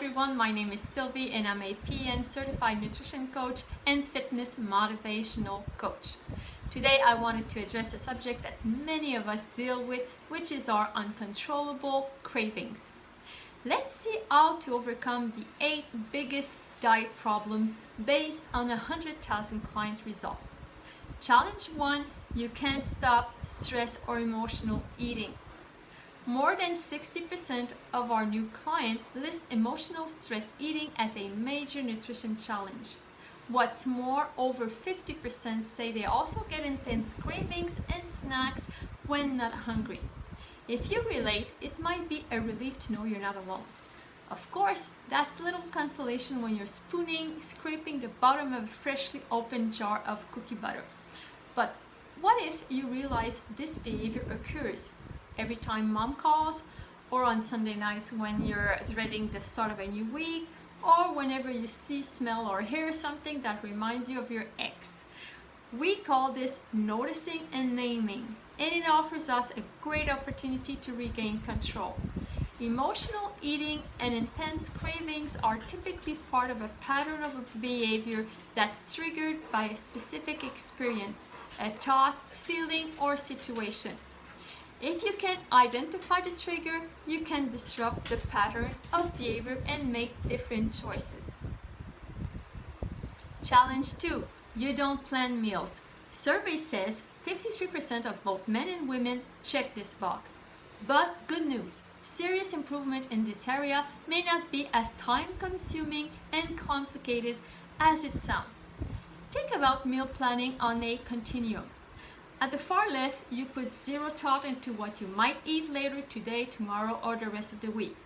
everyone, my name is Sylvie and I'm a PN certified nutrition coach and fitness motivational coach. Today I wanted to address a subject that many of us deal with, which is our uncontrollable cravings. Let's see how to overcome the 8 biggest diet problems based on 100,000 client results. Challenge 1, you can't stop stress or emotional eating. More than 60% of our new clients list emotional stress eating as a major nutrition challenge. What's more, over 50% say they also get intense cravings and snacks when not hungry. If you relate, it might be a relief to know you're not alone. Of course, that's little consolation when you're scraping the bottom of a freshly opened jar of cookie butter. But what if you realize this behavior occurs every time mom calls, or on Sunday nights when you're dreading the start of a new week, or whenever you see, smell, or hear something that reminds you of your ex? We call this noticing and naming, and it offers us a great opportunity to regain control. Emotional eating and intense cravings are typically part of a pattern of behavior that's triggered by a specific experience, a thought, feeling, or situation. If you can identify the trigger, you can disrupt the pattern of behavior and make different choices. Challenge 2, you don't plan meals. Survey says 53% of both men and women check this box. But good news, serious improvement in this area may not be as time-consuming and complicated as it sounds. Think about meal planning on a continuum. At the far left, you put zero thought into what you might eat later today, tomorrow, or the rest of the week.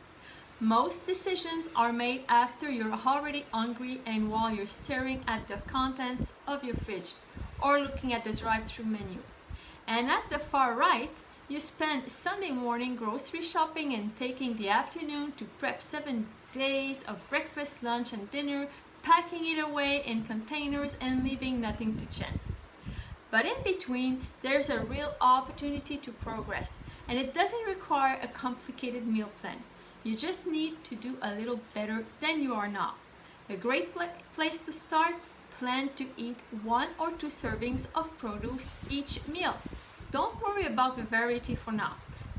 Most decisions are made after you're already hungry and while you're staring at the contents of your fridge or looking at the drive-thru menu. And at the far right, you spend Sunday morning grocery shopping and taking the afternoon to prep 7 days of breakfast, lunch, and dinner, packing it away in containers and leaving nothing to chance. But in between, there's a real opportunity to progress, and it doesn't require a complicated meal plan. You just need to do a little better than you are now. A great place to start, plan to eat 1 or 2 servings of produce each meal. Don't worry about the variety for now.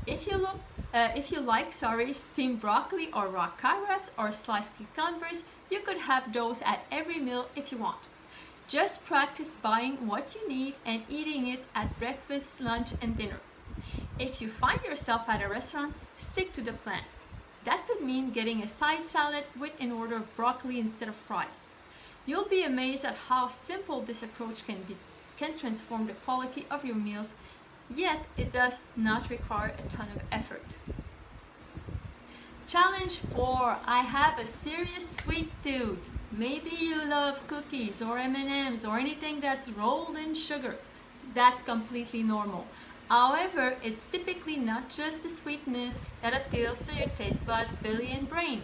If you like steamed broccoli or raw carrots or sliced cucumbers, you could have those at every meal if you want. Just practice buying what you need and eating it at breakfast, lunch, and dinner. If you find yourself at a restaurant, stick to the plan. That could mean getting a side salad with an order of broccoli instead of fries. You'll be amazed at how simple this approach can transform the quality of your meals, yet it does not require a ton of effort. Challenge 4, I have a serious sweet tooth. Maybe you love cookies or M&Ms or anything that's rolled in sugar. That's completely normal. However, it's typically not just the sweetness that appeals to your taste buds, belly, and brain.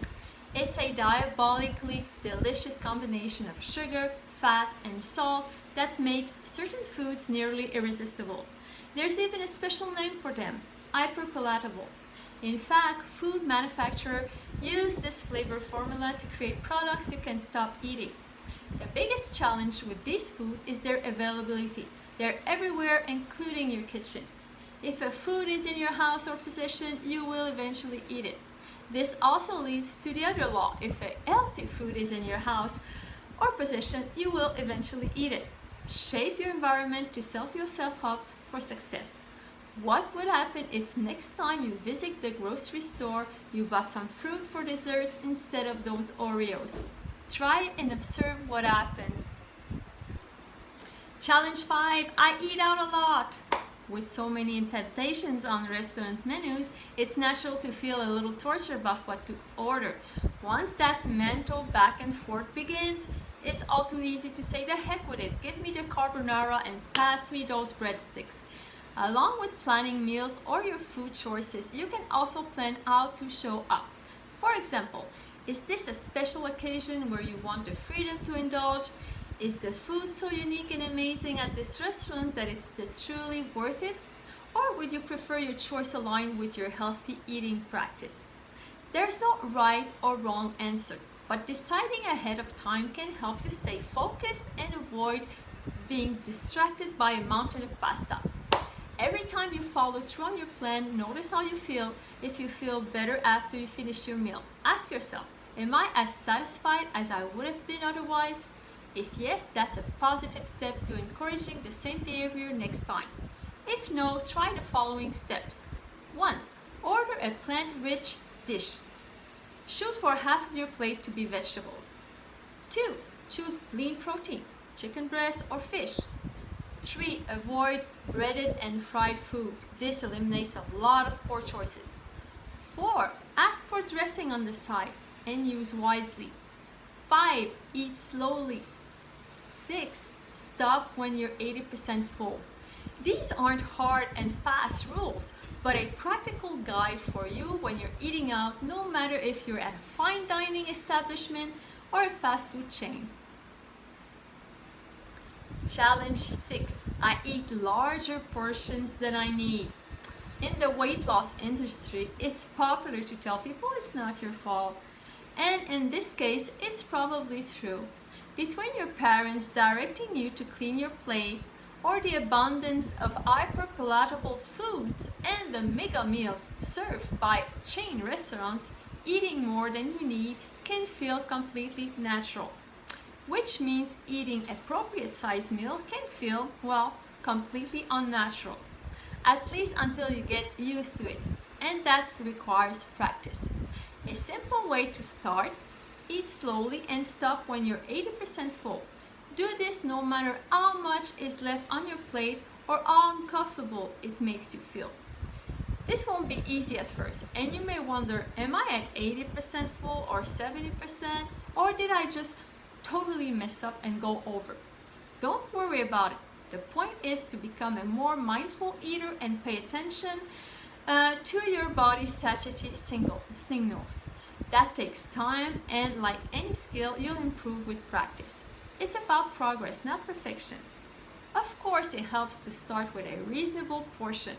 It's a diabolically delicious combination of sugar, fat, and salt that makes certain foods nearly irresistible. There's even a special name for them, hyperpalatable. In fact, food manufacturers use this flavor formula to create products you can stop eating. The biggest challenge with these foods is their availability. They're everywhere, including your kitchen. If a food is in your house or possession, you will eventually eat it. This also leads to the other law. If a healthy food is in your house or possession, you will eventually eat it. Shape your environment to set yourself up for success. What would happen if next time you visit the grocery store, you bought some fruit for dessert instead of those Oreos? Try and observe what happens. Challenge 5, I eat out a lot. With so many temptations on restaurant menus, it's natural to feel a little torture about what to order. Once that mental back and forth begins, it's all too easy to say, the heck with it, give me the carbonara and pass me those breadsticks. Along with planning meals or your food choices, you can also plan how to show up. For example, is this a special occasion where you want the freedom to indulge? Is the food so unique and amazing at this restaurant that it's truly worth it? Or would you prefer your choice aligned with your healthy eating practice? There's no right or wrong answer, but deciding ahead of time can help you stay focused and avoid being distracted by a mountain of pasta. Every time you follow through on your plan, notice how you feel. If you feel better after you finish your meal, ask yourself, am I as satisfied as I would have been otherwise? If yes, that's a positive step to encouraging the same behavior next time. If no, try the following steps. 1. Order a plant-rich dish. Shoot for half of your plate to be vegetables. 2. Choose lean protein, chicken breast or fish. 3. Avoid breaded and fried food. This eliminates a lot of poor choices. 4. Ask for dressing on the side and use wisely. 5. Eat slowly. 6. Stop when you're 80% full. These aren't hard and fast rules, but a practical guide for you when you're eating out, no matter if you're at a fine dining establishment or a fast food chain. Challenge 6. I eat larger portions than I need. In the weight loss industry, it's popular to tell people it's not your fault. And in this case, it's probably true. Between your parents directing you to clean your plate, or the abundance of hyper-palatable foods and the mega meals served by chain restaurants, eating more than you need can feel completely natural. Which means eating appropriate size meal can feel, well, completely unnatural. At least until you get used to it, and that requires practice. A simple way to start: eat slowly and stop when you're 80% full. Do this no matter how much is left on your plate or how uncomfortable it makes you feel. This won't be easy at first, and you may wonder, am I at 80% full or 70%, or did I just totally mess up and go over? Don't worry about it. The point is to become a more mindful eater and pay attention to your body's satiety signals. That takes time, and like any skill, you'll improve with practice. It's about progress, not perfection. Of course, it helps to start with a reasonable portion,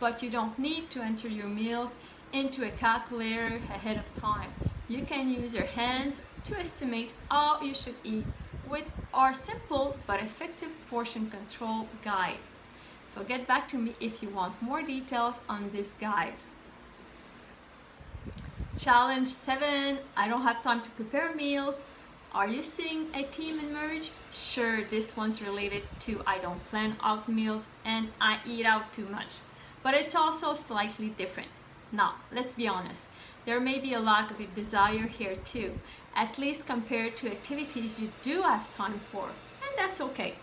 but you don't need to enter your meals into a calculator ahead of time. You can use your hands to estimate how you should eat with our simple but effective portion control guide. So get back to me if you want more details on this guide. Challenge 7. I don't have time to prepare meals. Are you seeing a theme emerge? Sure, this one's related to I don't plan out meals and I eat out too much. But it's also slightly different. Now, let's be honest. There may be a lack of a desire here too, at least compared to activities you do have time for, and that's okay.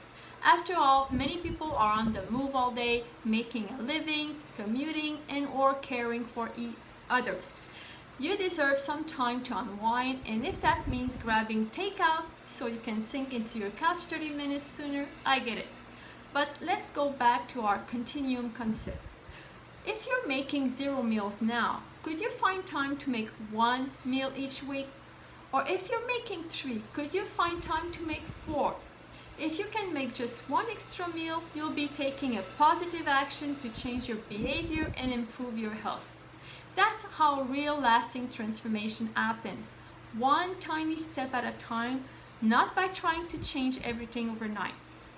After all, many people are on the move all day, making a living, commuting, and or caring for others. You deserve some time to unwind, and if that means grabbing takeout so you can sink into your couch 30 minutes sooner, I get it. But let's go back to our continuum concept. If you're making 0 meals now, could you find time to make 1 meal each week? Or if you're making 3, could you find time to make 4? If you can make just 1 extra meal, you'll be taking a positive action to change your behavior and improve your health. That's how real lasting transformation happens. One tiny step at a time, not by trying to change everything overnight.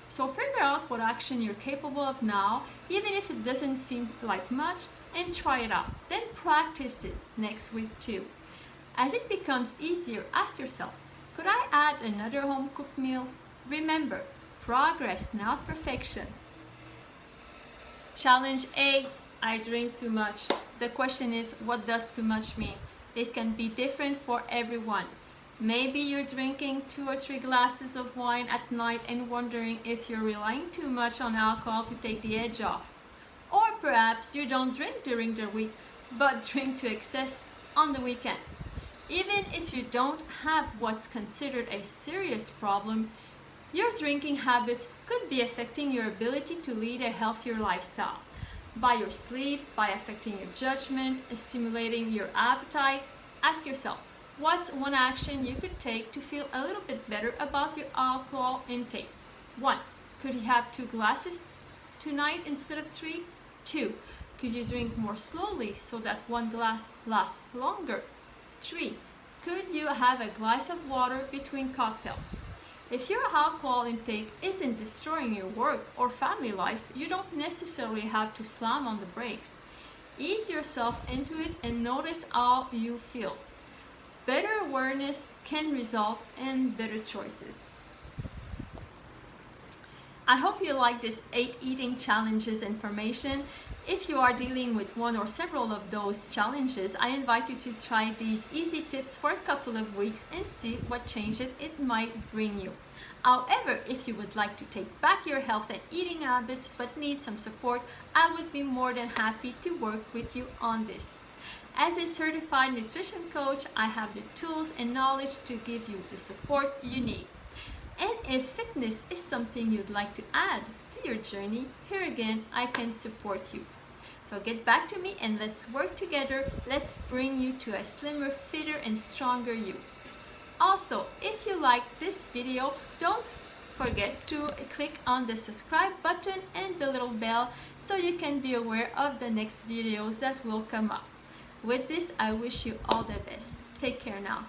So figure out what action you're capable of now, even if it doesn't seem like much, and try it out. Then practice it next week too. As it becomes easier, ask yourself, could I add another home cooked meal? Remember, progress, not perfection. Challenge 8. I drink too much. The question is, what does too much mean? It can be different for everyone. Maybe you're drinking 2 or 3 glasses of wine at night and wondering if you're relying too much on alcohol to take the edge off. Or perhaps you don't drink during the week, but drink to excess on the weekend. Even if you don't have what's considered a serious problem, your drinking habits could be affecting your ability to lead a healthier lifestyle. By your sleep, by affecting your judgment, stimulating your appetite. Ask yourself, what's one action you could take to feel a little bit better about your alcohol intake? 1. Could you have 2 glasses tonight instead of 3? 2. Could you drink more slowly so that 1 glass lasts longer? 3. Could you have a glass of water between cocktails? If your alcohol intake isn't destroying your work or family life, you don't necessarily have to slam on the brakes. Ease yourself into it and notice how you feel. Better awareness can result in better choices. I hope you like this 8 eating challenges information. If you are dealing with one or several of those challenges, I invite you to try these easy tips for a couple of weeks and see what changes it might bring you. However, if you would like to take back your health and eating habits but need some support, I would be more than happy to work with you on this. As a certified nutrition coach, I have the tools and knowledge to give you the support you need. And if fitness is something you'd like to add to your journey, here again, I can support you. So get back to me and let's work together. Let's bring you to a slimmer, fitter, and stronger you. Also, if you like this video, don't forget to click on the subscribe button and the little bell so you can be aware of the next videos that will come up. With this, I wish you all the best. Take care now.